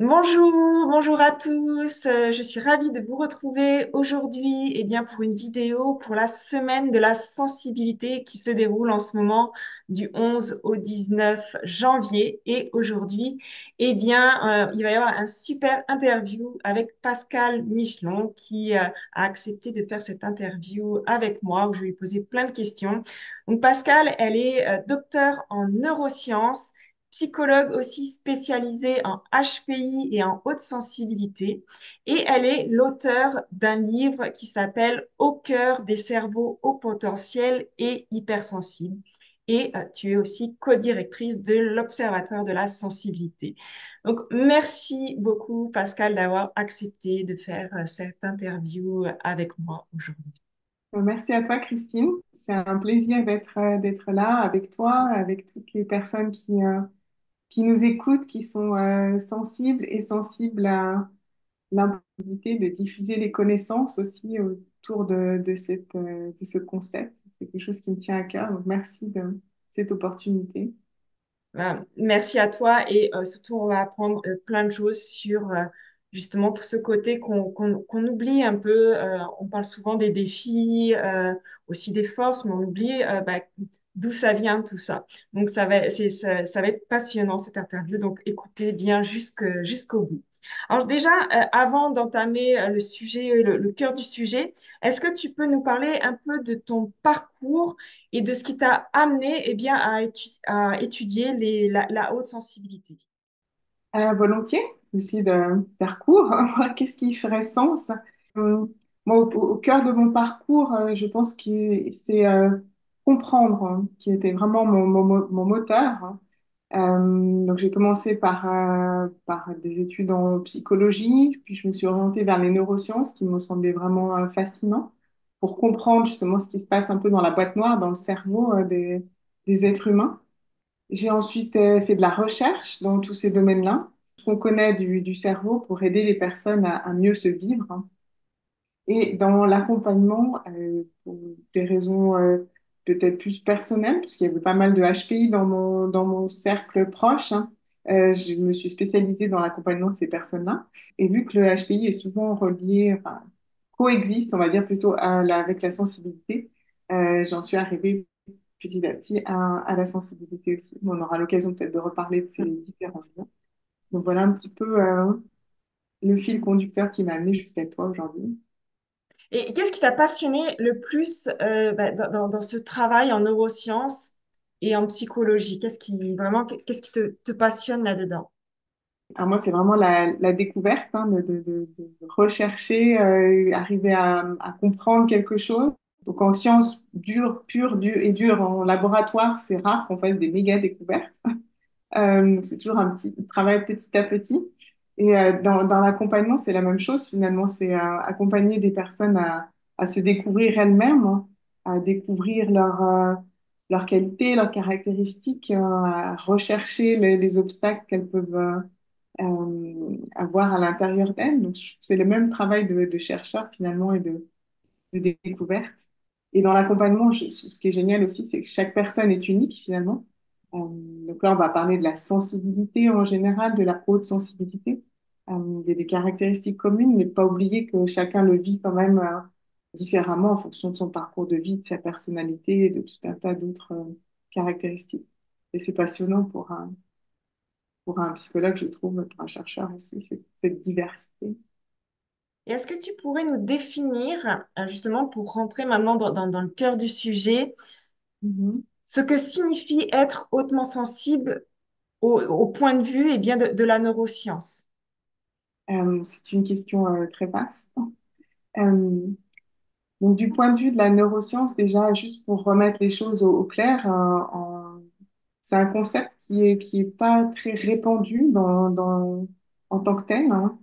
Bonjour, bonjour à tous. Je suis ravie de vous retrouver aujourd'hui pour une vidéo pour la semaine de la sensibilité qui se déroule en ce moment du 11 au 19 janvier. Et aujourd'hui, il va y avoir un super interview avec Pascal Michelon qui a accepté de faire cette interview avec moi où je vais lui poser plein de questions. Donc Pascal, elle est docteure en neurosciences, psychologue aussi spécialisée en HPI et en haute sensibilité. Et elle est l'auteure d'un livre qui s'appelle Au cœur des cerveaux haut potentiel et hypersensibles. Et tu es aussi co-directrice de l'Observatoire de la sensibilité. Donc, merci beaucoup, Pascal, d'avoir accepté de faire cette interview avec moi aujourd'hui. Merci à toi, Christine. C'est un plaisir d'être là avec toi, avec toutes les personnes qui nous écoutent, qui sont sensibles et sensibles à l'impossibilité de diffuser les connaissances aussi autour de ce concept. C'est quelque chose qui me tient à cœur. Donc, merci de cette opportunité. Merci à toi et surtout on va apprendre plein de choses sur justement tout ce côté qu'on oublie un peu. On parle souvent des défis, aussi des forces, mais on oublie d'où ça vient tout ça. Donc ça va être passionnant cette interview. Donc écoutez bien jusqu'au bout. Alors déjà, avant d'entamer le sujet, le cœur du sujet, est-ce que tu peux nous parler un peu de ton parcours et de ce qui t'a amené à étudier la haute sensibilité? Volontiers, aussi de parcours. Qu'est-ce qui ferait sens? Hum, Moi, au cœur de mon parcours, je pense que c'est comprendre qui était vraiment mon moteur. Donc, j'ai commencé par des études en psychologie, puis je me suis orientée vers les neurosciences qui me semblaient vraiment fascinants pour comprendre justement ce qui se passe un peu dans la boîte noire, dans le cerveau des êtres humains. J'ai ensuite fait de la recherche dans tous ces domaines-là, ce qu'on connaît du cerveau pour aider les personnes à mieux se vivre. Et dans l'accompagnement, pour des raisons peut-être plus personnelles, parce qu'il y avait pas mal de HPI dans mon cercle proche, je me suis spécialisée dans l'accompagnement de ces personnes-là. Et vu que le HPI est souvent relié, enfin, coexiste, on va dire plutôt avec la sensibilité, j'en suis arrivée petit à petit à la sensibilité aussi. Bon, on aura l'occasion peut-être de reparler de ces différents liens. Donc voilà un petit peu le fil conducteur qui m'a amené jusqu'à toi aujourd'hui. Et qu'est-ce qui t'a passionné le plus dans ce travail en neurosciences et en psychologie? Qu'est-ce qui te passionne là-dedans? Alors moi, c'est vraiment la découverte, hein, de rechercher, arriver à comprendre quelque chose. Donc en sciences dures, pures, et dures, en laboratoire, c'est rare qu'on fasse des méga découvertes. Donc c'est toujours un petit travail petit à petit. Et dans l'accompagnement, c'est la même chose finalement. C'est accompagner des personnes à se découvrir elles-mêmes, hein, à découvrir leurs qualités, leurs caractéristiques, à rechercher les obstacles qu'elles peuvent avoir à l'intérieur d'elles. Donc c'est le même travail de chercheur finalement et de découverte. Et dans l'accompagnement, ce qui est génial aussi, c'est que chaque personne est unique finalement. Euh, donc là, on va parler de la sensibilité en général, de la haute sensibilité. Il y a des caractéristiques communes, mais pas oublier que chacun le vit quand même différemment en fonction de son parcours de vie, de sa personnalité et de tout un tas d'autres caractéristiques. Et c'est passionnant pour un psychologue, je trouve, pour un chercheur aussi, cette diversité. Et est-ce que tu pourrais nous définir, justement pour rentrer maintenant dans le cœur du sujet, Mhm. ce que signifie être hautement sensible au point de vue de la neuroscience? C'est une question très vaste. Euh, donc, du point de vue de la neuroscience, déjà, juste pour remettre les choses au clair, c'est un concept qui est pas très répandu en tant que tel, hein.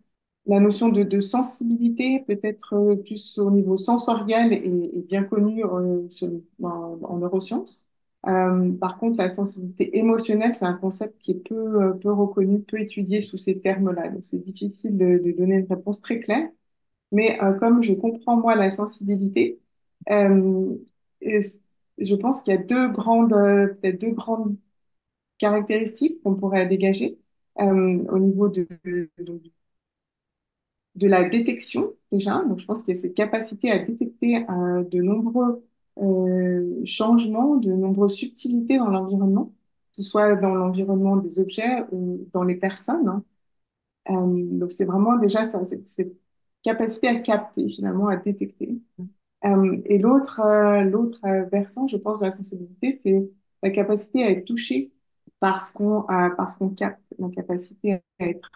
La notion de sensibilité, peut-être plus au niveau sensoriel, est bien connue en neurosciences. Par contre, la sensibilité émotionnelle, c'est un concept qui est peu reconnu, peu étudié sous ces termes-là. Donc, c'est difficile de donner une réponse très claire. Mais comme je comprends, moi, la sensibilité, euh, et je pense qu'il y a peut-être deux grandes caractéristiques qu'on pourrait dégager. au niveau de la détection déjà. Donc, je pense qu'il y a cette capacité à détecter de nombreux changements, de nombreuses subtilités dans l'environnement, que ce soit dans l'environnement des objets ou dans les personnes, hein. Donc, c'est vraiment déjà ça, cette capacité à capter, finalement, à détecter. Et l'autre versant, je pense, de la sensibilité, c'est la capacité à être touché parce qu'on capte, la capacité à être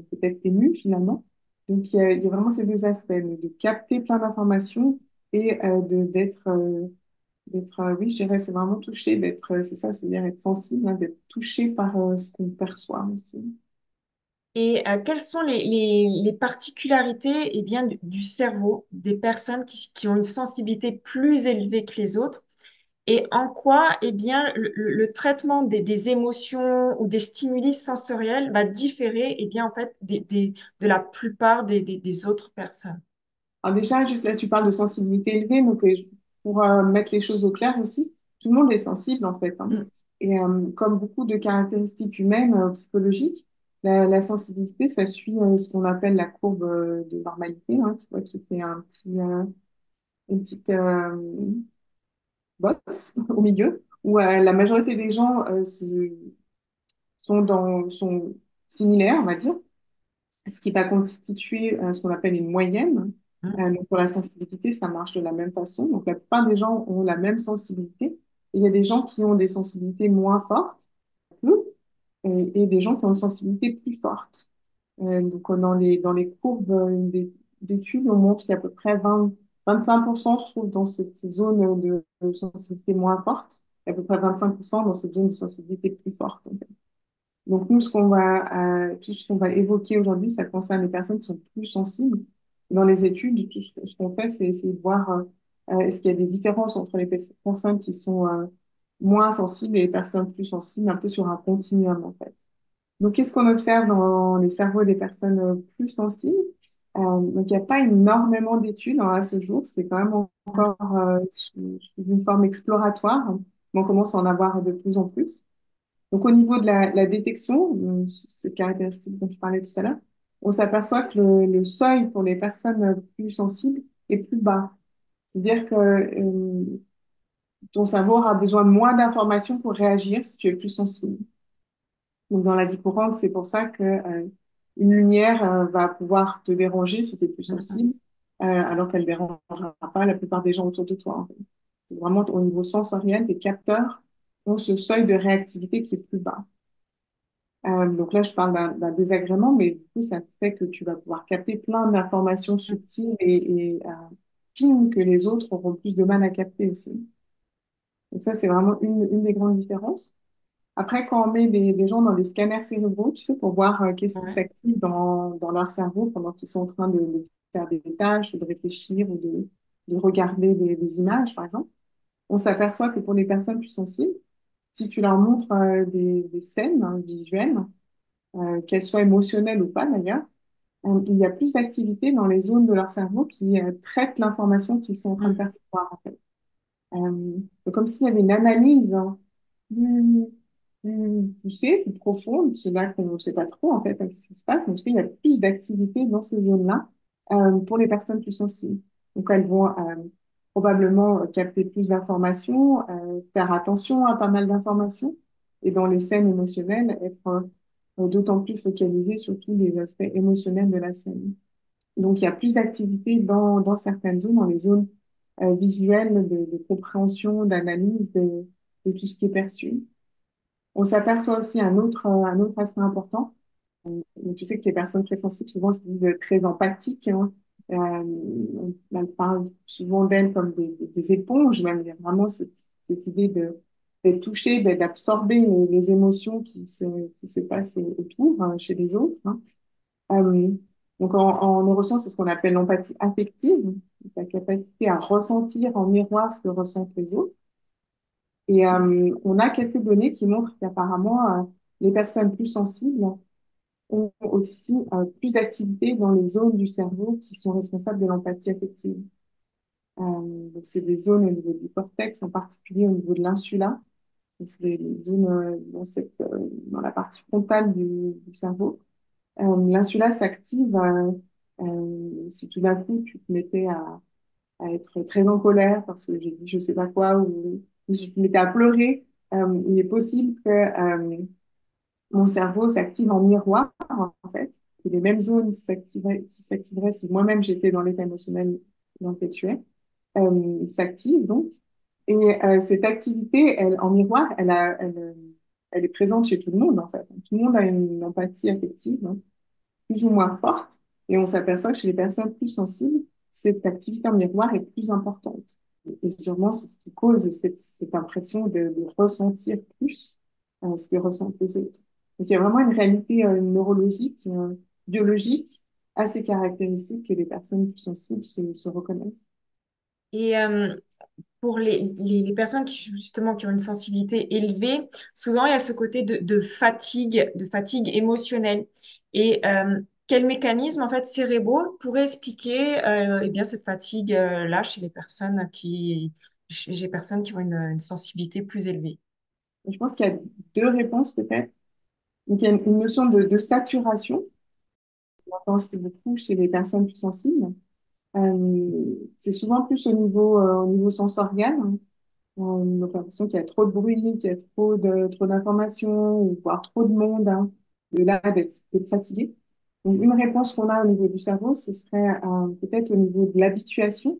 peut-être ému finalement. Donc il y a vraiment ces deux aspects, de capter plein d'informations et d'être, oui, je dirais, c'est vraiment touché, d'être, c'est ça, c'est-à-dire être sensible, hein, d'être touché par ce qu'on perçoit aussi. Et quelles sont les particularités eh bien, du cerveau des personnes qui ont une sensibilité plus élevée que les autres? Et en quoi eh bien, le traitement des émotions ou des stimuli sensoriels va différer eh bien, en fait, de la plupart des autres personnes? Alors déjà, juste là, tu parles de sensibilité élevée, donc pour mettre les choses au clair aussi, tout le monde est sensible en fait, hein. Mm, Et comme beaucoup de caractéristiques humaines, psychologiques, la sensibilité, ça suit ce qu'on appelle la courbe de normalité, hein, tu vois, qui fait une petite box au milieu, où la majorité des gens sont similaires, on va dire, ce qui va constituer ce qu'on appelle une moyenne. mm, Donc pour la sensibilité, ça marche de la même façon. Donc la plupart des gens ont la même sensibilité. Et il y a des gens qui ont des sensibilités moins fortes, peu, et des gens qui ont une sensibilité plus forte. Donc dans les courbes d'études, on montre qu'il y a à peu près 25% se trouvent dans cette zone de sensibilité moins forte, et à peu près 25% dans cette zone de sensibilité plus forte. Donc, nous, tout ce qu'on va évoquer aujourd'hui, ça concerne les personnes qui sont plus sensibles. Dans les études, ce qu'on fait, c'est essayer de voir est-ce qu'il y a des différences entre les personnes qui sont moins sensibles et les personnes plus sensibles, un peu sur un continuum, en fait. Donc, qu'est-ce qu'on observe dans les cerveaux des personnes plus sensibles? Donc, il n'y a pas énormément d'études hein, à ce jour. C'est quand même mm. encore sous une forme exploratoire, mais on commence à en avoir de plus en plus. Donc, au niveau de la détection, cette caractéristique dont je parlais tout à l'heure, on s'aperçoit que le seuil pour les personnes plus sensibles est plus bas. C'est-à-dire que ton cerveau aura besoin de moins d'informations pour réagir si tu es plus sensible. Donc, dans la vie courante, c'est pour ça que une lumière va pouvoir te déranger si tu es plus Mm, mm. sensible, alors qu'elle ne dérangera pas la plupart des gens autour de toi, en fait. C'est vraiment au niveau sensoriel, tes capteurs ont ce seuil de réactivité qui est plus bas. Donc là, je parle d'un désagrément, mais du coup, ça fait que tu vas pouvoir capter plein d'informations subtiles et fines que les autres auront plus de mal à capter aussi. Donc ça, c'est vraiment une des grandes différences. Après, quand on met des gens dans des scanners cérébraux, tu sais, pour voir qu'est-ce qui Ouais. s'active dans leur cerveau pendant qu'ils sont en train de faire des tâches, ou de réfléchir ou de regarder des images, par exemple, on s'aperçoit que pour les personnes plus sensibles, si tu leur montres des scènes hein, visuelles, qu'elles soient émotionnelles ou pas d'ailleurs, il y a plus d'activité dans les zones de leur cerveau qui traitent l'information qu'ils sont en train de Mm, percevoir, en fait. Donc, comme s'il y avait une analyse hein, plus, plus poussée, plus profonde. C'est là qu'on ne sait pas trop, en fait, hein, ce qui se passe, mais en tout cas, il y a plus d'activité dans ces zones-là pour les personnes plus sensibles. Donc, elles vont probablement capter plus d'informations, faire attention à pas mal d'informations, et dans les scènes émotionnelles, être d'autant plus focalisées sur tous les aspects émotionnels de la scène. Donc, il y a plus d'activité dans certaines zones, dans les zones visuelles de compréhension, d'analyse de tout ce qui est perçu. On s'aperçoit aussi un autre aspect important. Donc, tu sais que les personnes très sensibles souvent se disent très empathiques, hein. On parle souvent d'elles comme des éponges, même. Il y a vraiment cette idée d'être touché, d'absorber les émotions qui se passent autour, hein, chez les autres, hein. Euh, donc en neurosciences, c'est ce qu'on appelle l'empathie affective, la capacité à ressentir en miroir ce que ressentent les autres. Et on a quelques données qui montrent qu'apparemment, les personnes plus sensibles ont aussi plus d'activité dans les zones du cerveau qui sont responsables de l'empathie affective. Donc c'est des zones au niveau du cortex, en particulier au niveau de l'insula, Donc, c'est des zones dans la partie frontale du cerveau. L'insula s'active si tout d'un coup tu te mettais à être très en colère parce que j'ai dit je sais pas quoi ou je me mettais à pleurer. Il est possible que mon cerveau s'active en miroir, en fait, et les mêmes zones qui s'activeraient si moi-même j'étais dans l'état émotionnel dans lequel tu es, s'activent donc. Et cette activité, elle, en miroir, elle est présente chez tout le monde, en fait. Tout le monde a une empathie affective, hein, plus ou moins forte, et on s'aperçoit que chez les personnes plus sensibles, cette activité en miroir est plus importante. Et sûrement, c'est ce qui cause cette impression de ressentir plus ce que ressentent les autres. Donc, il y a vraiment une réalité neurologique, biologique, assez caractéristique que les personnes plus sensibles se reconnaissent. Et pour les personnes qui, justement, qui ont une sensibilité élevée, souvent il y a ce côté de fatigue émotionnelle. Et quels mécanismes en fait cérébraux pourraient expliquer eh bien cette fatigue là chez chez les personnes qui ont une sensibilité plus élevée? Et je pense qu'il y a deux réponses peut-être. Donc, il y a une notion de saturation, on entend aussi beaucoup chez les personnes plus sensibles. C'est souvent plus au niveau sensoriel, hein. Donc, l'impression qu'il y a trop de bruit, qu'il y a trop d'informations, ou voire trop de monde, hein, de là d'être fatigué. Donc, une réponse qu'on a au niveau du cerveau, ce serait peut-être au niveau de l'habituation.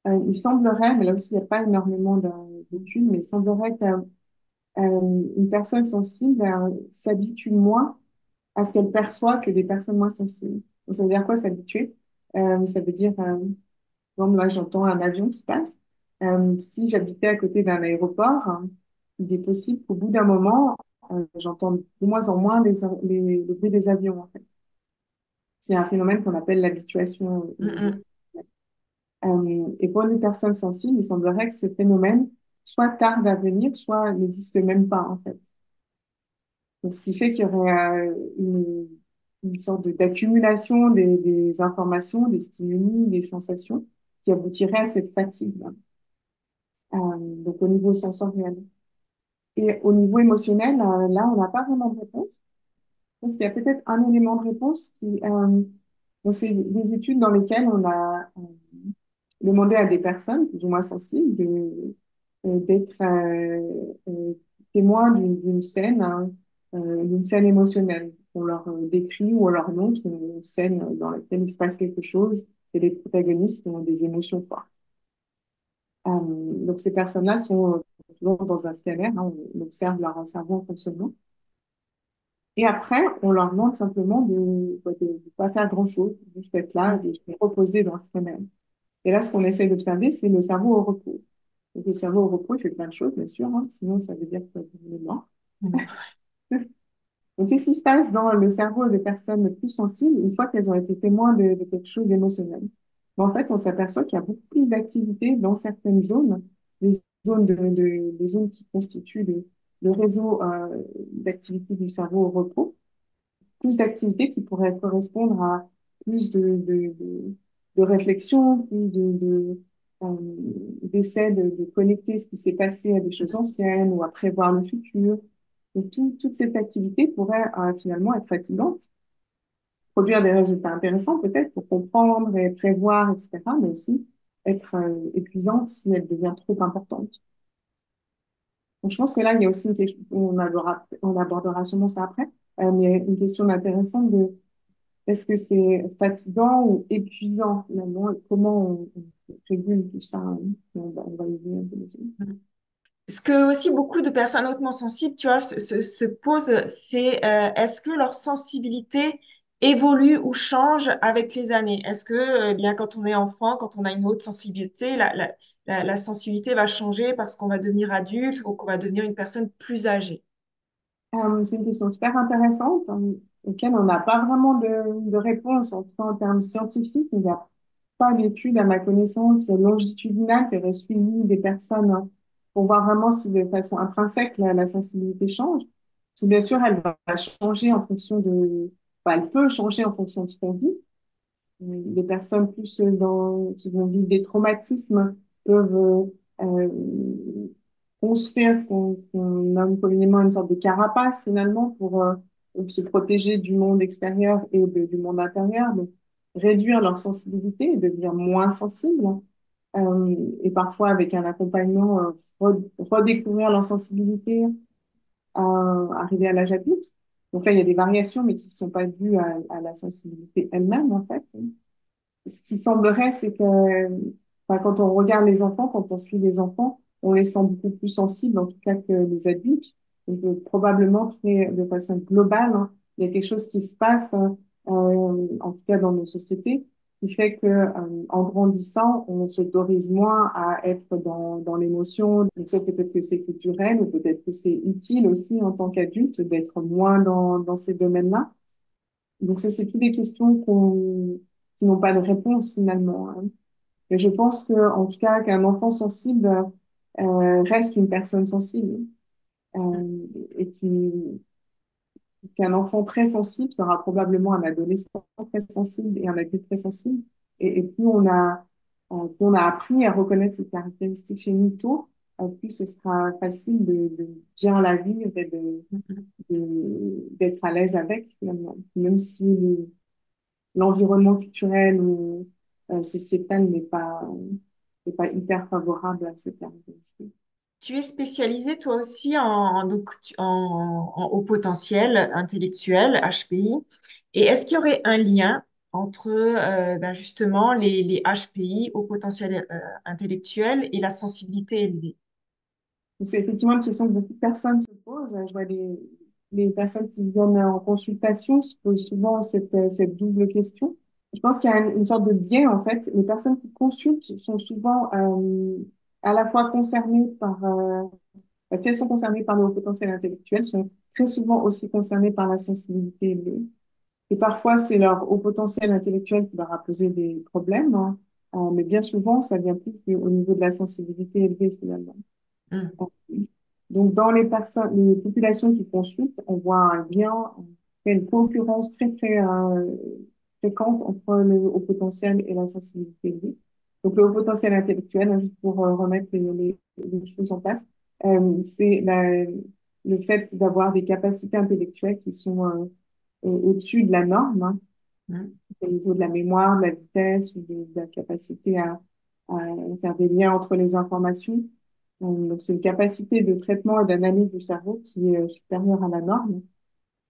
Il semblerait, mais là aussi, il n'y a pas énormément d'études, mais il semblerait qu'une personne sensible s'habitue moins à ce qu'elle perçoit que des personnes moins sensibles. Donc, ça veut dire quoi s'habituer? Ça veut dire, par exemple, là, j'entends un avion qui passe. Si j'habitais à côté d'un aéroport, hein, il est possible qu'au bout d'un moment, j'entende de moins en moins le bruit des avions, en fait. C'est un phénomène qu'on appelle l'habituation au niveau. Mm, Et pour les personnes sensibles, il semblerait que ce phénomène soit tarde à venir, soit n'existe même pas, en fait. Donc, ce qui fait qu'il y aurait une sorte d'accumulation des informations, des stimuli, des sensations qui aboutirait à cette fatigue-là. Donc, au niveau sensoriel. Et au niveau émotionnel, là, on n'a pas vraiment de réponse. Parce qu'il y a peut-être un élément de réponse donc c'est des études dans lesquelles on a demandé à des personnes plus ou moins sensibles d'être témoins d'une scène émotionnelle. On leur décrit ou on leur montre une scène dans laquelle il se passe quelque chose et les protagonistes ont des émotions fortes. Donc ces personnes-là sont toujours dans un scanner, hein, on observe leur cerveau en fonctionnement. Et après, on leur demande simplement de pas faire grand-chose, juste être là, mm, de se reposer dans ce même. Et là, ce qu'on essaie d'observer, c'est le cerveau au repos. Donc, le cerveau au repos, il fait plein de choses, bien sûr, hein, sinon ça veut dire qu'il est mort. mm. Donc, qu'est-ce qui se passe dans le cerveau des personnes plus sensibles une fois qu'elles ont été témoins de quelque chose d'émotionnel? En fait, on s'aperçoit qu'il y a beaucoup plus d'activité dans certaines zones, les zones qui constituent le réseau d'activité du cerveau au repos, plus d'activités qui pourraient correspondre à plus de réflexion, euh, d'essais de connecter ce qui s'est passé à des choses anciennes ou à prévoir le futur. Donc, toute cette activité pourrait finalement être fatigante, produire des résultats intéressants peut-être pour comprendre et prévoir, etc., mais aussi être épuisante si elle devient trop importante. Donc, je pense que là, il y a aussi une question, on abordera sûrement ça après, mais il y a une question intéressante de est-ce que c'est fatigant ou épuisant finalement, et comment on régule tout ça, hein. On va y venir, j'imagine. Ce que aussi beaucoup de personnes hautement sensibles, tu vois, se posent, c'est est-ce que leur sensibilité évolue ou change avec les années? Est-ce que, bien, quand on est enfant, quand on a une haute sensibilité, la sensibilité va changer parce qu'on va devenir adulte ou qu'on va devenir une personne plus âgée? C'est une question super intéressante, hein, auquel on n'a pas vraiment de réponse, en tout cas en termes scientifiques. Il n'y a pas d'études, à ma connaissance, longitudinales qui auraient suivi des personnes, hein, pour voir vraiment si de façon intrinsèque la sensibilité change. Parce que bien sûr, elle va changer en fonction enfin, elle peut changer en fonction de ce qu'on vit. Les personnes qui vont vivre des traumatismes peuvent construire ce qu'on nomme communément une sorte de carapace finalement pour se protéger du monde extérieur et du monde intérieur, donc réduire leur sensibilité et devenir moins sensibles, et parfois avec un accompagnement, redécouvrir leur sensibilité, arriver à l'âge adulte. Donc là, il y a des variations, mais qui ne sont pas dues à la sensibilité elle-même, en fait. Ce qui semblerait, c'est que enfin, quand on regarde les enfants, quand on suit les enfants, on les sent beaucoup plus sensibles, en tout cas que les adultes. Donc, probablement de façon globale, hein, il y a quelque chose qui se passe, hein, en tout cas dans nos sociétés, qui fait que en grandissant, on s'autorise moins à être dans l'émotion. Donc ça, peut-être que c'est culturel, ou peut-être que c'est utile aussi en tant qu'adulte d'être moins dans ces domaines-là. Donc ça, c'est toutes des questions qui n'ont pas de réponse finalement, hein. Et je pense que, en tout cas, qu'un enfant sensible reste une personne sensible, et qu'un enfant très sensible sera probablement un adolescent très sensible et un adulte très sensible. Et plus plus on a appris à reconnaître ces caractéristiques chez nous tôt, plus ce sera facile de bien la vivre et d'être à l'aise avec finalement, même si l'environnement culturel ou sociétal n'est pas hyper favorable à cette caractéristique. Tu es spécialisé toi aussi en haut potentiel intellectuel, HPI. Et est-ce qu'il y aurait un lien entre justement les HPI, haut potentiel intellectuel, et la sensibilité élevée? Donc, c'est effectivement une question que beaucoup de personnes se posent. Je vois les personnes qui viennent en consultation se posent souvent cette double question. Je pense qu'il y a une sorte de biais, en fait. Les personnes qui consultent sont souvent à la fois concernées si elles sont concernées par le haut potentiel intellectuel, sont très souvent aussi concernées par la sensibilité élevée. Et parfois, c'est leur haut potentiel intellectuel qui leur a posé des problèmes, hein. Mais bien souvent, ça vient plus au niveau de la sensibilité élevée, finalement. Hmm. Donc, dans les populations qui consultent, on voit un lien, une concurrence très fréquente entre le haut potentiel et la sensibilité élevée. Donc, le haut potentiel intellectuel, hein, juste pour remettre les choses en place, c'est le fait d'avoir des capacités intellectuelles qui sont au-dessus de la norme, hein, Hmm. au niveau de la mémoire, de la vitesse ou de la capacité à faire des liens entre les informations. Donc, c'est une capacité de traitement et d'analyse du cerveau qui est supérieure à la norme.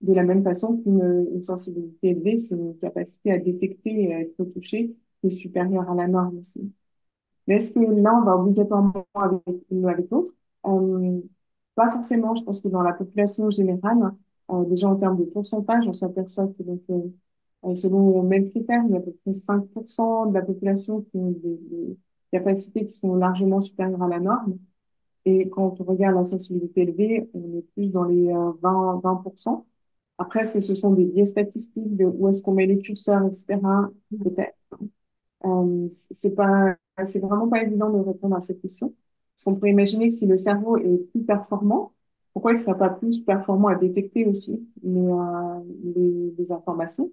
De la même façon une sensibilité élevée, c'est une capacité à détecter et à être touché qui est supérieure à la norme aussi. Mais est-ce que l'un va obligatoirement avec l'une ou avec l'autre? Euh, Pas forcément. Je pense que dans la population générale, déjà en termes de pourcentage, on s'aperçoit que selon le même critère, il y a à peu près 5% de la population qui ont des capacités qui sont largement supérieures à la norme. Et quand on regarde la sensibilité élevée, on est plus dans les 20%. Après, est-ce que ce sont des biais statistiques de où est-ce qu'on met les curseurs, etc. Peut-être. C'est pas, c'est vraiment pas évident de répondre à cette question. Parce qu'on pourrait imaginer que si le cerveau est plus performant, pourquoi il serait pas plus performant à détecter aussi les informations?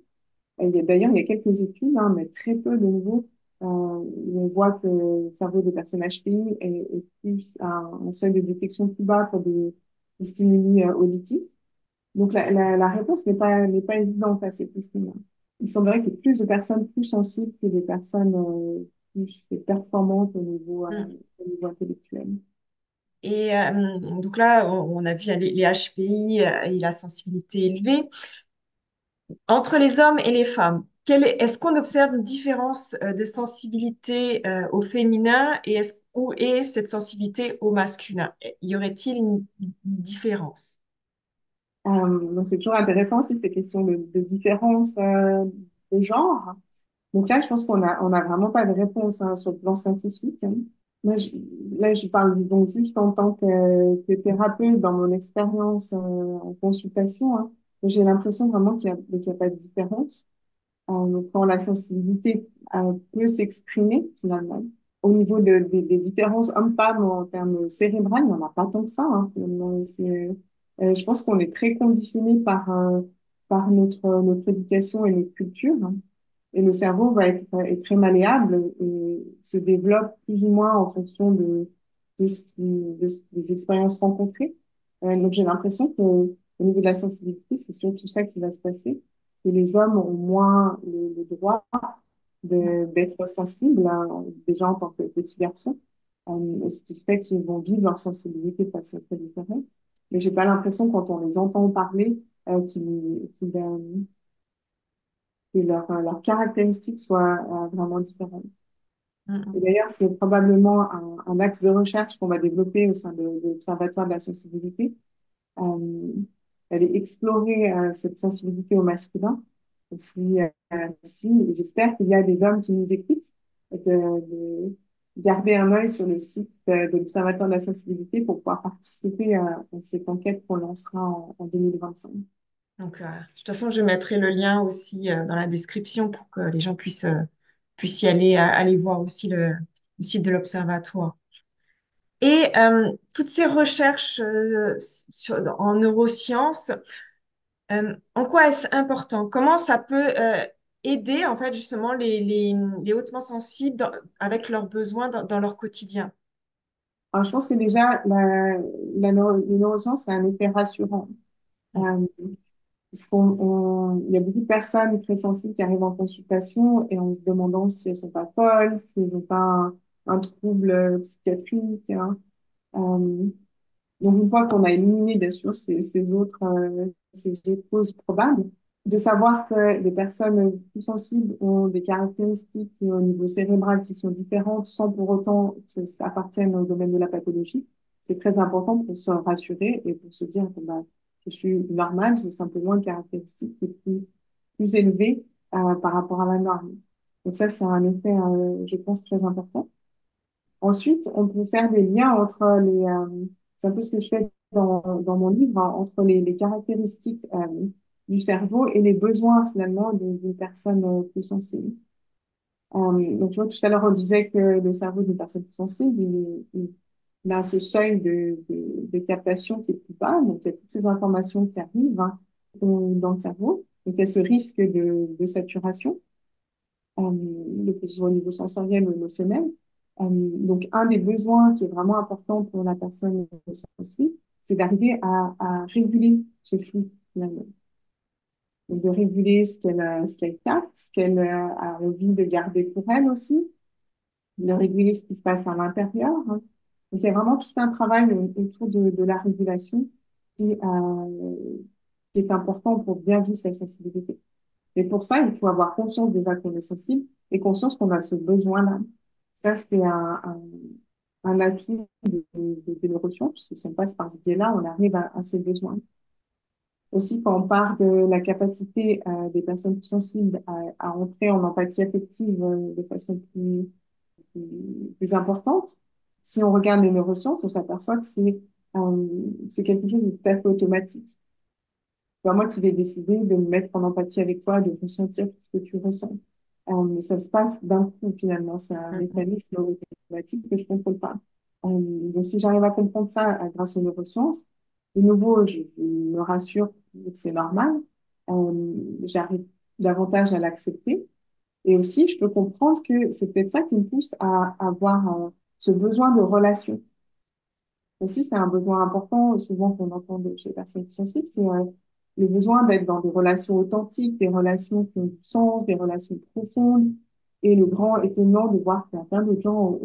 D'ailleurs, il y a quelques études, hein, mais très peu de nouveau, où on voit que le cerveau des personnes HPI est plus à un seuil de détection plus bas pour des stimuli auditifs. Donc, la réponse n'est pas évidente à cette question-là. Il semblerait qu'il y ait plus de personnes plus sensibles que des personnes plus performantes Hmm. au niveau intellectuel. Et donc là, on a vu les HPI et la sensibilité élevée. Entre les hommes et les femmes, est-ce qu'on observe une différence de sensibilité au féminin et où est cette sensibilité au masculin? Y aurait-il une différence? Donc, c'est toujours intéressant aussi ces questions de différence de genre. Donc là, je pense on a vraiment pas de réponse, hein, sur le plan scientifique, hein. Moi, là, je parle donc juste en tant que thérapeute dans mon expérience en consultation, hein. J'ai l'impression vraiment qu'il y a pas de différence. Donc, quand la sensibilité peut s'exprimer finalement. Au niveau des différences hommes-femmes en termes cérébrales, il n'y en a pas tant que ça, hein, finalement. Je pense qu'on est très conditionné par notre éducation et notre culture, hein. Et le cerveau est très malléable et se développe plus ou moins en fonction des expériences rencontrées. Donc j'ai l'impression que au niveau de la sensibilité, c'est surtout ça qui va se passer. Que les hommes ont moins le droit d'être sensibles, hein, déjà en tant que petits garçons, et ce qui fait qu'ils vont vivre leur sensibilité de façon très différente. Mais j'ai pas l'impression, quand on les entend parler, que leurs caractéristiques soient vraiment différentes. Et Mm, d'ailleurs, c'est probablement un axe de recherche qu'on va développer au sein de l'Observatoire de la sensibilité. Euh, D'aller explorer cette sensibilité au masculin aussi. Et j'espère qu'il y a des hommes qui nous écoutent, de garder un œil sur le site de l'Observatoire de la sensibilité pour pouvoir participer à cette enquête qu'on lancera en 2025. Donc, de toute façon, je mettrai le lien aussi dans la description pour que les gens puissent y aller, aller voir aussi le site de l'Observatoire. Et toutes ces recherches en neurosciences, en quoi est-ce important? Comment ça peut aider en fait justement les hautement sensibles avec leurs besoins dans leur quotidien? Alors, je pense que déjà, les neurosciences, c'est un effet rassurant. Euh, Parce il y a beaucoup de personnes très sensibles qui arrivent en consultation et en se demandant si elles sont pas folles, si elles ont pas un trouble psychiatrique, hein. Euh, donc, une fois qu'on a éliminé, bien sûr, ces autres causes probables, de savoir que les personnes plus sensibles ont des caractéristiques au niveau cérébral qui sont différentes sans pour autant que ça appartienne au domaine de la pathologie, c'est très important pour se rassurer et pour se dire que bah, je suis normale, j'ai simplement une caractéristique qui est plus élevée par rapport à la norme. Donc ça, c'est un effet, je pense, très important. Ensuite, on peut faire des liens entre c'est un peu ce que je fais dans mon livre, hein, entre les caractéristiques du cerveau et les besoins finalement d'une personne plus sensible. Donc, tu vois, tout à l'heure, on disait que le cerveau d'une personne plus sensible, il a ce seuil de captation qui est plus bas, donc il y a toutes ces informations qui arrivent hein, dans le cerveau, donc il y a ce risque de saturation que ce soit au niveau sensoriel ou émotionnel. Donc, un des besoins qui est vraiment important pour la personne sensible, c'est d'arriver à réguler ce flux, finalement. Donc, de réguler ce qu'elle capte, ce qu'elle a envie de garder pour elle aussi, de réguler ce qui se passe à l'intérieur, hein. Donc, il y a vraiment tout un travail autour de la régulation qui, qui est important pour bien vivre sa sensibilité. Et pour ça, il faut avoir conscience déjà qu'on est sensible et conscience qu'on a ce besoin-là. Ça, c'est un atout des neurosciences, puisque si on passe par ce biais-là, on arrive à ce besoin. Aussi, quand on parle de la capacité des personnes plus sensibles à entrer en empathie affective de façon plus importante, si on regarde les neurosciences, on s'aperçoit que c'est quelque chose de tout à fait automatique. C'est pas moi qui vais décider de me mettre en empathie avec toi, de ressentir tout ce que tu ressens. Mais ça se passe d'un coup, finalement. C'est un mécanisme automatique que je ne contrôle pas. Donc, si j'arrive à comprendre ça grâce aux neurosciences, de nouveau, je me rassure que c'est normal. J'arrive davantage à l'accepter. Et aussi, je peux comprendre que c'est peut-être ça qui me pousse à avoir ce besoin de relation. Aussi, c'est un besoin important, souvent qu'on entend chez les personnes sensibles, c'est le besoin d'être dans des relations authentiques, des relations qui ont du sens, des relations profondes. Et le grand étonnement de voir qu'il y a plein de gens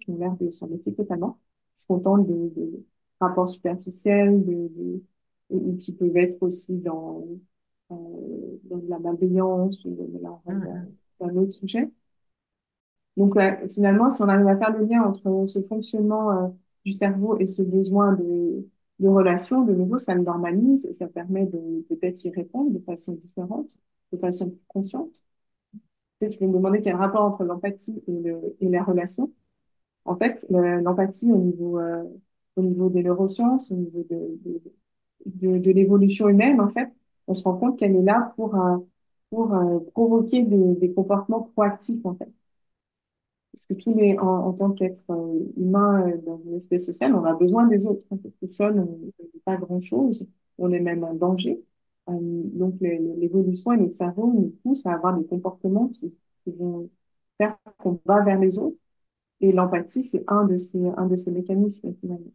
qui ont l'air de s'en méfier totalement, qui se contentent de rapports superficiels, ou qui peuvent être aussi euh, dans de la malveillance ou c'est un autre sujet. Donc, finalement, si on arrive à faire le lien entre ce fonctionnement du cerveau et ce besoin de relation, de nouveau, ça le normalise et ça permet de peut-être y répondre de façon différente, de façon plus consciente. Peut-être tu peux me demander quel rapport entre l'empathie et la relation. En fait, l'empathie au niveau des neurosciences, au niveau de l'évolution humaine, en fait, on se rend compte qu'elle est là pour provoquer des comportements proactifs, en fait. Parce que en tant qu'être humain dans une espèce sociale, on a besoin des autres. En fait, tout seul, on n'est pas grand-chose. On est même en danger. Donc, l'évolution et notre cerveau nous pousse à avoir des comportements qui vont faire qu'on va vers les autres Et l'empathie, c'est un de ces mécanismes, finalement.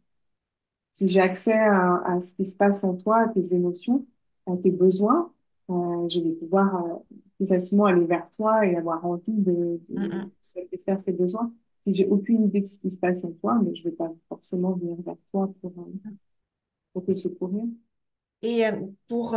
Si j'ai accès à ce qui se passe en toi, à tes émotions, à tes besoins, je vais pouvoir plus facilement aller vers toi et avoir envie Mm, de mm. satisfaire ces besoins. Si j'ai aucune idée de ce qui se passe en toi, mais je vais pas forcément venir vers toi pour te secourir. Et pour,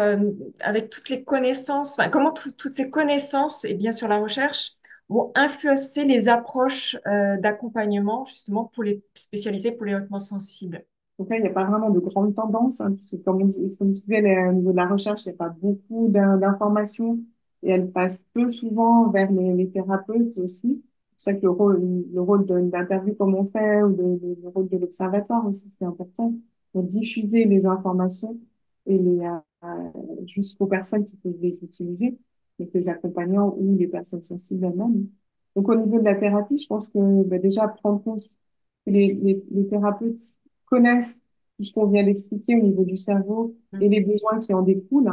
avec toutes les connaissances, enfin, comment toutes ces connaissances et bien sûr la recherche vont influencer les approches d'accompagnement justement pour les spécialisés, pour les hautement sensibles. Donc là, il n'y a pas vraiment de grande tendance, hein, parce que comme je disais, au niveau de la recherche, il n'y a pas beaucoup d'informations et elle passe peu souvent vers les thérapeutes aussi. C'est pour ça que le rôle d'interview comme on fait ou le rôle de l'observatoire aussi, c'est important de diffuser les informations et jusqu'aux personnes qui peuvent les utiliser, donc les accompagnants ou les personnes sensibles elles-mêmes. Donc au niveau de la thérapie, je pense que bah, déjà prendre compte que les thérapeutes connaissent tout ce qu'on vient d'expliquer au niveau du cerveau et Mm, les besoins qui en découlent.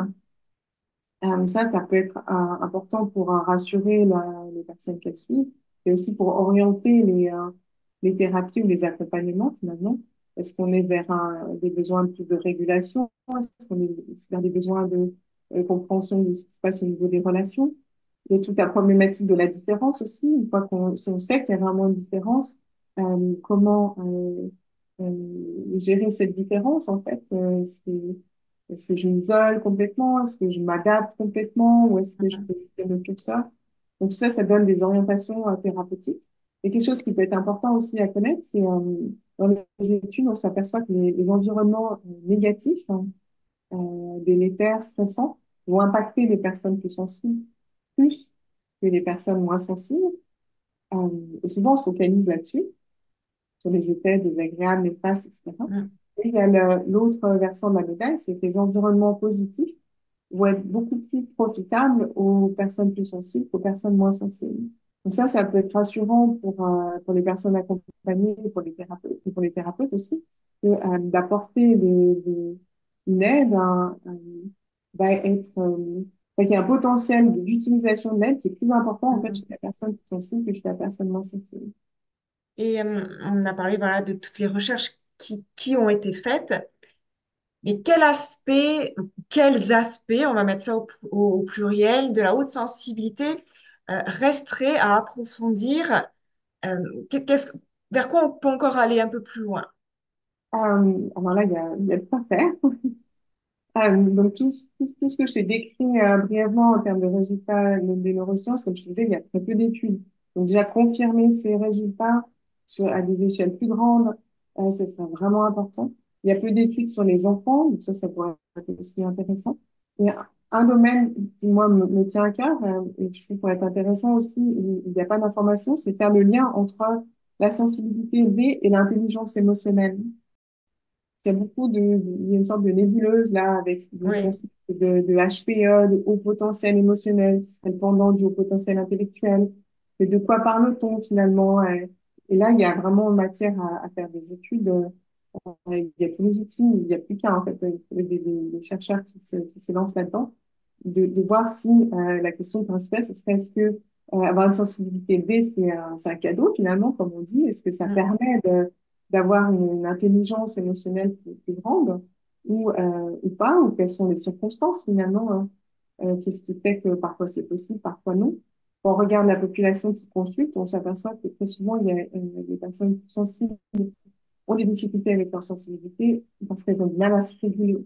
Ça peut être important pour rassurer les personnes qu'elles suivent et aussi pour orienter les thérapies ou les accompagnements finalement. Est-ce qu'on est vers des besoins de plus de régulation? Est-ce qu'on est vers des besoins de compréhension de ce qui se passe au niveau des relations? Il y a toute la problématique de la différence aussi. Une fois si on sait qu'il y a vraiment une différence, comment gérer cette différence en fait? Est-ce que je m'isole complètement? Est-ce que je m'adapte complètement? Ou est-ce que je mm, peux faire tout ça? Donc, tout ça, ça donne des orientations thérapeutiques. Et quelque chose qui peut être important aussi à connaître, c'est dans les études, on s'aperçoit que les environnements négatifs, hein, délétères, stressants, vont impacter les personnes plus sensibles plus que les personnes moins sensibles. Euh, et souvent, on se focalise là-dessus sur les effets désagréables, néfastes, etc. mm, Et il y a l'autre versant de la médaille, c'est que les environnements positifs vont être beaucoup plus profitables aux personnes plus sensibles qu'aux personnes moins sensibles. Donc ça peut être rassurant pour les personnes accompagnées, pour les thérapeutes aussi, d'apporter une aide, va être, qu'il y a un potentiel d'utilisation de l'aide qui est plus important en fait mm. chez la personne plus sensible que chez la personne moins sensible. Et on a parlé voilà, de toutes les recherches qui ont été faites. Mais quels aspects, on va mettre ça au pluriel, de la haute sensibilité resteraient à approfondir? euh, qu'est-ce, vers quoi on peut encore aller un peu plus loin? Alors là, il y a de quoi faire. Donc, tout ce que je t'ai décrit brièvement en termes de résultats des neurosciences, comme je te disais, il y a très peu d'études. Donc, déjà, confirmer ces résultats à des échelles plus grandes, ça serait vraiment important. Il y a peu d'études sur les enfants, donc ça pourrait être aussi intéressant. Et un domaine qui, moi, me tient à cœur, et que je trouve pourrait être intéressant aussi, il n'y a pas d'information, c'est faire le lien entre la sensibilité élevée et l'intelligence émotionnelle. Il y a il y a une sorte de nébuleuse là avec le Oui, concept de HPE, de haut potentiel émotionnel, qui serait le pendant du haut potentiel intellectuel. Mais de quoi parle-t-on finalement? Et là, il y a vraiment matière à faire des études. Il y a tous les outils, il n'y a plus qu'à en fait des chercheurs qui se lancent là-dedans, de voir si la question principale, ce serait est-ce que avoir une sensibilité élevée, c'est un cadeau finalement, comme on dit, est-ce que ça mm, permet d'avoir une intelligence émotionnelle plus grande ou pas, ou quelles sont les circonstances finalement, hein. Qu'est-ce qui fait que parfois c'est possible, parfois non. Quand on regarde la population qui consulte, on s'aperçoit que très souvent, il y a des personnes sensibles ont des difficultés avec leur sensibilité parce qu'elles ont du mal à se réguler,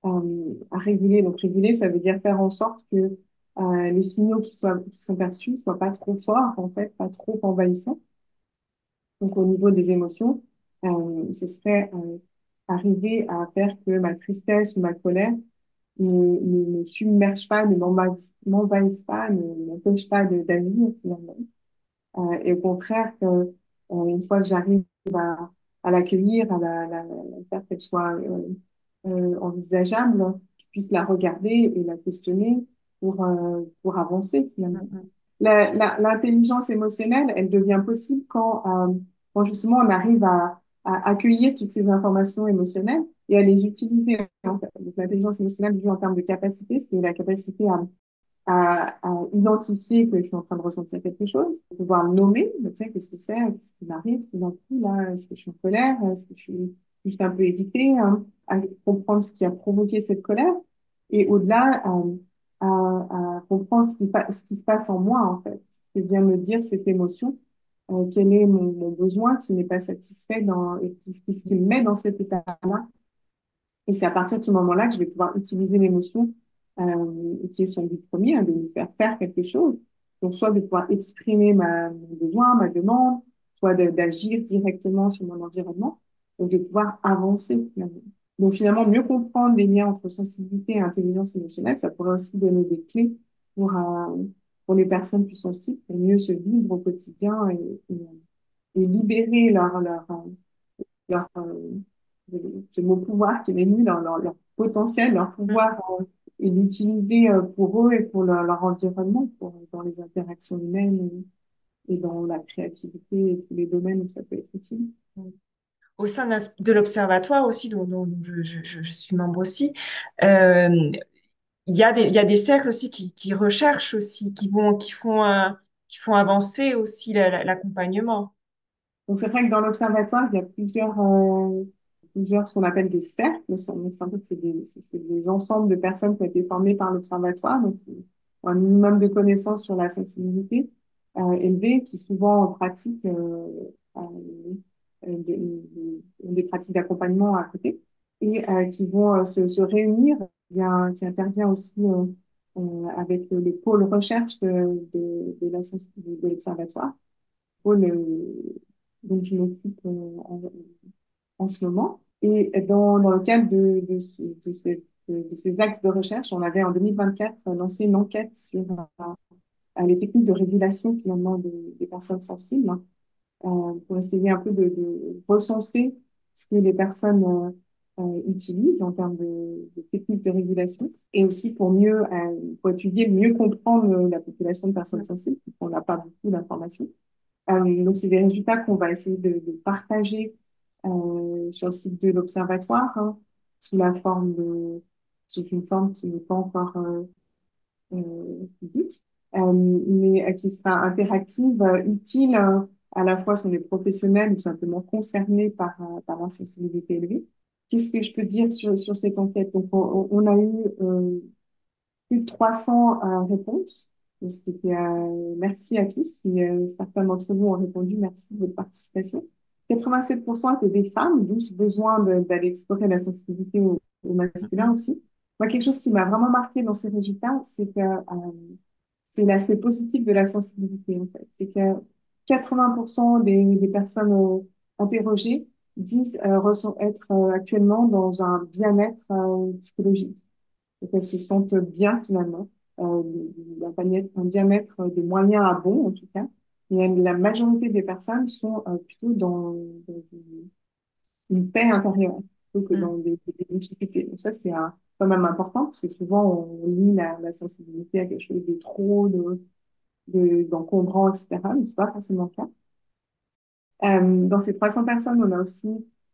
à réguler. Donc, réguler, ça veut dire faire en sorte que les signaux qui sont perçus soient pas trop forts, en fait, pas trop envahissants. Donc, au niveau des émotions, ce serait arriver à faire que ma tristesse ou ma colère ne submerge pas, ne m'envahisse pas, ne m'empêche pas d'agir finalement. Et au contraire, une fois que j'arrive à l'accueillir, à la faire qu'elle soit envisageable, je puisse la regarder et la questionner pour avancer mm, finalement. mm. L'intelligence émotionnelle, elle devient possible quand justement on arrive à accueillir toutes ces informations émotionnelles et à les utiliser en fait. Donc l'intelligence émotionnelle, vu en termes de capacité, c'est la capacité à identifier que je suis en train de ressentir quelque chose, pouvoir le nommer, tu sais, qu'est-ce que c'est, qu'est-ce qui m'arrive tout d'un coup, là, est-ce que je suis en colère, est-ce que je suis juste un peu irritée, hein, à comprendre ce qui a provoqué cette colère, et au-delà, à comprendre ce qui se passe en moi, en fait, ce que vient me dire cette émotion, quel est mon besoin qui n'est pas satisfait et ce qui me met dans cet état-là. Et c'est à partir de ce moment-là que je vais pouvoir utiliser l'émotion qui est son but premier, hein, de nous faire faire quelque chose. Donc, soit de pouvoir exprimer mon besoin, ma demande, soit d'agir directement sur mon environnement, donc de pouvoir avancer finalement. Donc, finalement, mieux comprendre les liens entre sensibilité et intelligence émotionnelle, ça pourrait aussi donner des clés pour les personnes plus sensibles, pour mieux se vivre au quotidien et libérer leur, ce mot pouvoir qui est mis leur potentiel, leur pouvoir et l'utiliser pour eux et pour leur environnement, dans les interactions humaines et dans la créativité et tous les domaines où ça peut être utile. Au sein de l'observatoire aussi, dont je suis membre aussi, euh, il y a des cercles aussi qui recherchent aussi, qui font avancer aussi l'accompagnement. Donc, c'est vrai que dans l'observatoire, il y a plusieurs, ce qu'on appelle des cercles. En fait, c'est des ensembles de personnes qui ont été formées par l'observatoire, donc ont un minimum de connaissances sur la sensibilité élevée, qui souvent pratiquent euh, ont des pratiques d'accompagnement à côté, et qui vont se réunir, qui intervient aussi avec le pôle recherche de l'observatoire pôle dont je m'occupe en ce moment. Et dans le cadre de ces axes de recherche, on avait en 2024 lancé une enquête sur les techniques de régulation finalement des personnes sensibles, hein, pour essayer un peu de recenser ce que les personnes utilisent en termes de techniques de régulation et aussi pour étudier, mieux comprendre la population de personnes sensibles, on n'a pas beaucoup d'informations. Donc, c'est des résultats qu'on va essayer de partager sur le site de l'Observatoire, hein, sous la forme sous une forme qui n'est pas encore publique, mais qui sera interactive, utile à la fois sur les professionnels ou simplement concernés par la sensibilité élevée. Qu'est-ce que je peux dire sur cette enquête? Donc, on a eu plus de 300 réponses. Donc, merci à tous. Si certains d'entre vous ont répondu, merci de votre participation. 87% étaient des femmes, d'où ce besoin d'aller explorer la sensibilité au masculin aussi. Moi, quelque chose qui m'a vraiment marqué dans ces résultats, c'est l'aspect positif de la sensibilité, en fait. C'est que 80% des personnes interrogées disent être actuellement dans un bien-être psychologique et qu'elles se sentent bien finalement, euh, un bien-être de moyen à bon en tout cas. Et la majorité des personnes sont plutôt dans une paix intérieure plutôt que dans des difficultés. Donc ça, c'est quand même important parce que souvent on lie la sensibilité à quelque chose de trop, d'encombrant, etc. Mais c'est pas forcément le cas. Dans ces 300 personnes, on a aussi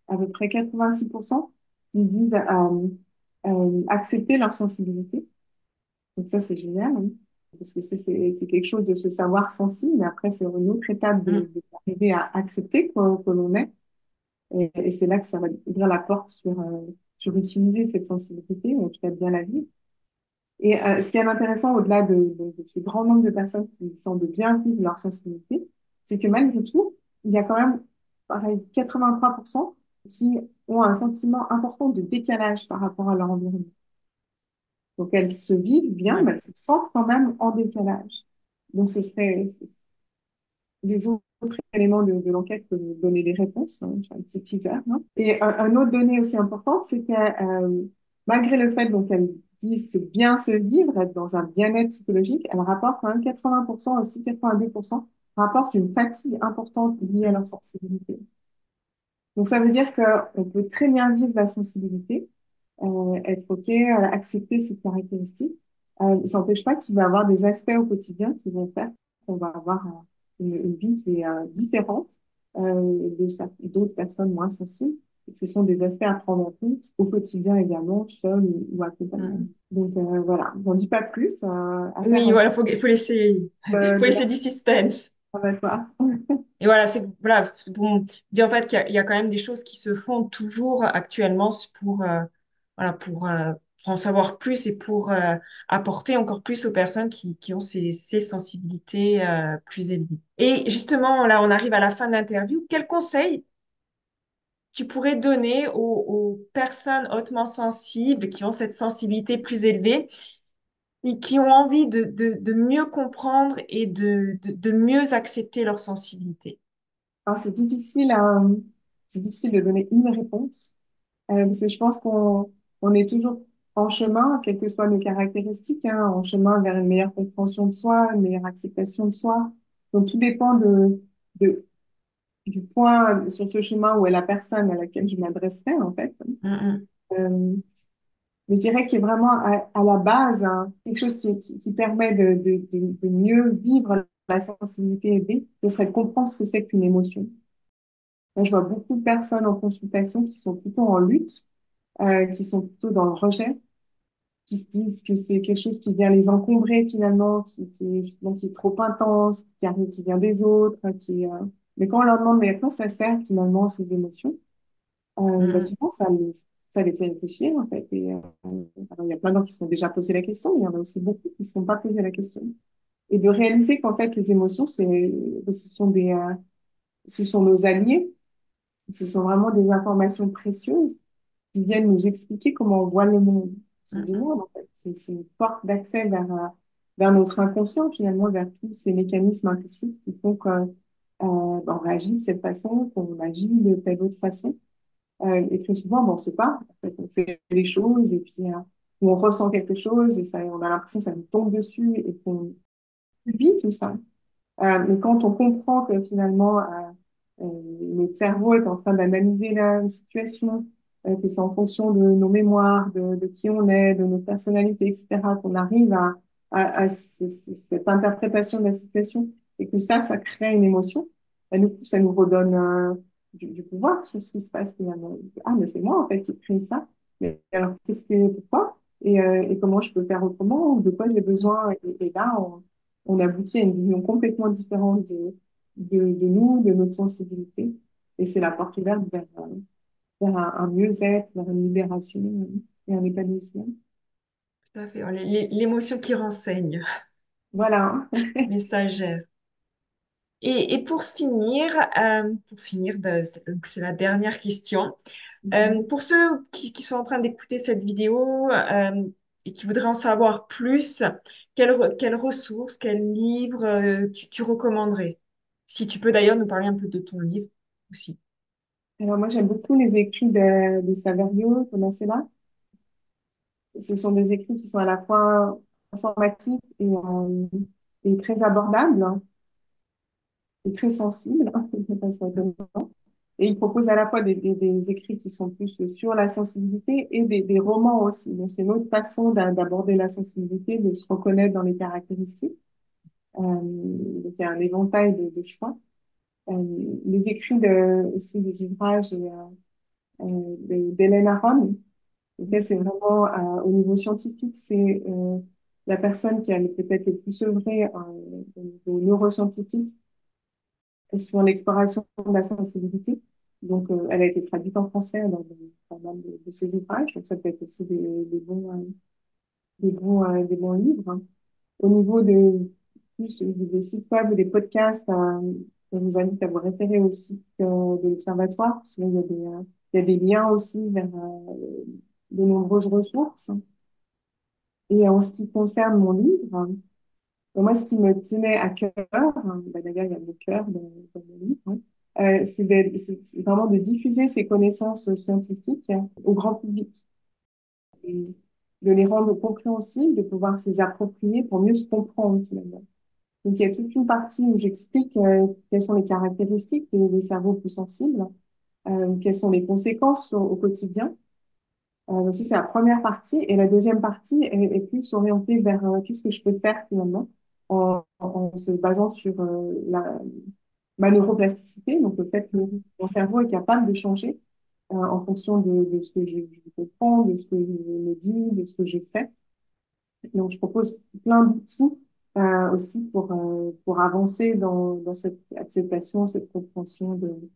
à peu près 86% qui disent accepter leur sensibilité. Donc ça, c'est génial, hein, parce que c'est quelque chose de se savoir sensible, mais après, c'est une autre étape d'arriver à accepter que l'on est. Et c'est là que ça va ouvrir la porte sur utiliser cette sensibilité, ou en tout cas bien la vivre. Et ce qui est intéressant, au-delà de ce grand nombre de personnes qui semblent bien vivre leur sensibilité, c'est que malgré tout, il y a quand même, pareil, 83% qui ont un sentiment important de décalage par rapport à leur environnement. Donc, elles se vivent bien, mais elles se sentent quand même en décalage. Donc, ce serait les autres éléments de l'enquête que vous donner des réponses, hein, sur un petit teaser. Hein. Et un autre donnée aussi importante, c'est que malgré le fait donc qu'elles disent bien se vivre, être dans un bien-être psychologique, elles rapportent quand même 80% aussi, 82% rapportent une fatigue importante liée à leur sensibilité. Donc, ça veut dire qu'on peut très bien vivre la sensibilité, être OK, accepter cette caractéristique. Ça n'empêche pas qu'il va y avoir des aspects au quotidien qui vont faire qu'on va avoir une vie qui est différente d'autres personnes moins sensibles ce sont des aspects à prendre en compte au quotidien également, seul ou accompagné. Mm. Donc voilà, j'en dis pas plus, affaire Oui, voilà, faut laisser, faut de laisser du suspense. l'observatoire. Et voilà, c'est pour dire en fait qu'il y a quand même des choses qui se font toujours actuellement voilà, pour en savoir plus et pour apporter encore plus aux personnes qui ont ces sensibilités plus élevées. Et justement, là, on arrive à la fin de l'interview. Quel conseil tu pourrais donner aux personnes hautement sensibles qui ont cette sensibilité plus élevée et qui ont envie de mieux comprendre et de mieux accepter leur sensibilité? Alors, c'est difficile de donner une réponse, parce que je pense on est toujours en chemin, quelles que soient nos caractéristiques, hein, en chemin vers une meilleure compréhension de soi, une meilleure acceptation de soi. Donc, tout dépend de, du point sur ce chemin où est la personne à laquelle je m'adresserai, en fait. Mm, Euh, je dirais qu'il y a vraiment à la base, hein, quelque chose qui permet de mieux vivre la sensibilité aidée, ce serait de comprendre ce que c'est qu'une émotion. Moi, je vois beaucoup de personnes en consultation qui sont plutôt en lutte, qui sont plutôt dans le rejet, qui se disent que c'est quelque chose qui vient les encombrer finalement, justement, qui est trop intense, qui arrive, qui vient des autres, mais quand on leur demande mais à quoi ça sert finalement ces émotions, bah, mm, souvent ça les fait réfléchir en fait. Alors, il y a plein de gens qui se sont déjà posé la question, mais il y en a aussi beaucoup qui ne se sont pas posé la question. Et de réaliser qu'en fait les émotions, ce sont nos alliés, ce sont vraiment des informations précieuses qui viennent nous expliquer comment on voit le monde. C'est mm, mm, génial, en fait. C'est une porte d'accès vers notre inconscient, finalement, vers tous ces mécanismes implicites qui font qu'on réagit de cette façon, qu'on agit de telle autre façon. Et très souvent, bon, on ne sait pas. En fait, on fait les choses et puis on ressent quelque chose et ça, on a l'impression que ça nous tombe dessus et qu'on subit tout ça. Mais quand on comprend que finalement, notre cerveau est en train d'analyser la situation, que c'est en fonction de nos mémoires, de qui on est, de notre personnalité, etc., qu'on arrive à cette interprétation de la situation et que ça crée une émotion, et du coup, ça nous redonne du pouvoir sur ce qui se passe finalement. Ah, mais c'est moi en fait qui crée ça. Mais alors, pourquoi? Et comment je peux faire autrement? Ou de quoi j'ai besoin? Et là, on aboutit à une vision complètement différente de nous, de notre sensibilité. Et c'est la porte ouverte vers un mieux-être, vers une libération et un épanouissement. tout à fait. L'émotion qui renseigne, Voilà. messagère. Et pour finir, donc c'est la dernière question. Pour ceux qui sont en train d'écouter cette vidéo et qui voudraient en savoir plus, quelles ressources, quels livres tu recommanderais? Si tu peux d'ailleurs nous parler un peu de ton livre aussi. Alors moi, j'aime beaucoup les écrits de Saverio Tomasella. Ce sont des écrits qui sont à la fois informatifs et très abordables et très sensibles, de façon étonnante. Et il propose à la fois des écrits qui sont plus sur la sensibilité et des romans aussi. Donc, c'est une autre façon d'aborder la sensibilité, de se reconnaître dans les caractéristiques. Donc, il y a un éventail de choix. Les écrits aussi des ouvrages d'Hélène Aron. Donc, là, c'est vraiment au niveau scientifique, c'est la personne qui a peut-être le plus œuvré au niveau neuroscientifique sur l'exploration de la sensibilité. Donc, elle a été traduite en français dans pas mal de ses ouvrages. Donc, ça peut être aussi des bons livres, hein. Au niveau des sites web ou des podcasts, je vous invite à vous référer au site de l'Observatoire, parce qu'il y a il y a des liens aussi vers de nombreuses ressources. Et en ce qui concerne mon livre, moi, ce qui me tenait à cœur, hein, bah, d'ailleurs, il y a le cœur dans mon livre, hein, c'est vraiment de diffuser ces connaissances scientifiques au grand public et de les rendre compréhensibles, de pouvoir se les approprier pour mieux se comprendre finalement. Donc, il y a toute une partie où j'explique quelles sont les caractéristiques des cerveaux plus sensibles, quelles sont les conséquences au quotidien. Donc, ça, c'est la première partie. Et la deuxième partie est plus orientée vers qu'est-ce que je peux faire finalement en se basant sur ma neuroplasticité, donc le fait que mon cerveau est capable de changer en fonction de ce que je comprends, de ce que je me dis, de ce que je fais. Donc, je propose plein d'outils aussi pour avancer dans cette acceptation, cette compréhension de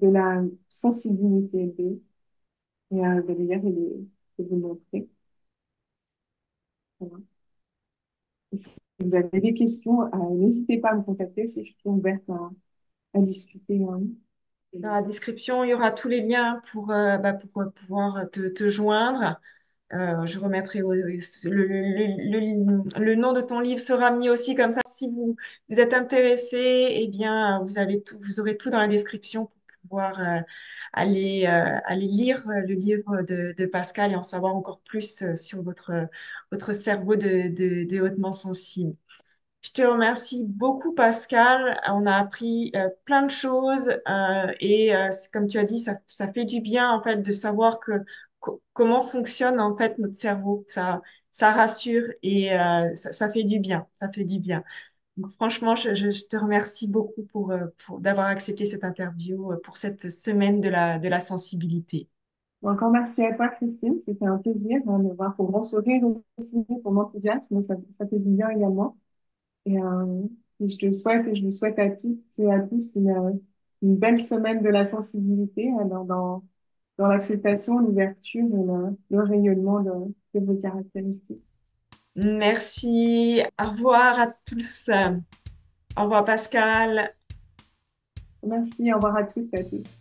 la sensibilité élevée et de lire et de montrer. Voilà. Et si vous avez des questions, n'hésitez pas à me contacter si je suis ouverte à discuter. Hein. Dans la description, il y aura tous les liens pour pouvoir te joindre. Je remettrai le nom de ton livre sera mis aussi comme ça. Si vous êtes intéressé, eh bien, vous aurez tout dans la description pour pouvoir aller lire le livre de Pascal et en savoir encore plus sur votre cerveau de hautement sensible. Je te remercie beaucoup, Pascal. On a appris plein de choses comme tu as dit, ça fait du bien en fait de savoir comment fonctionne en fait notre cerveau. Ça rassure et ça fait du bien. Ça fait du bien. Donc, franchement, je te remercie beaucoup pour d'avoir accepté cette interview pour cette semaine de la sensibilité. Encore merci à toi, Christine. C'était un plaisir de voir ton grand sourire aussi, ton enthousiasme. Ça fait du bien également. Et, et je vous souhaite à toutes et à tous une belle semaine de la sensibilité dans l'acceptation, l'ouverture et le rayonnement de vos caractéristiques. Merci. Au revoir à tous. Au revoir, Pascal. Merci, au revoir à toutes et à tous.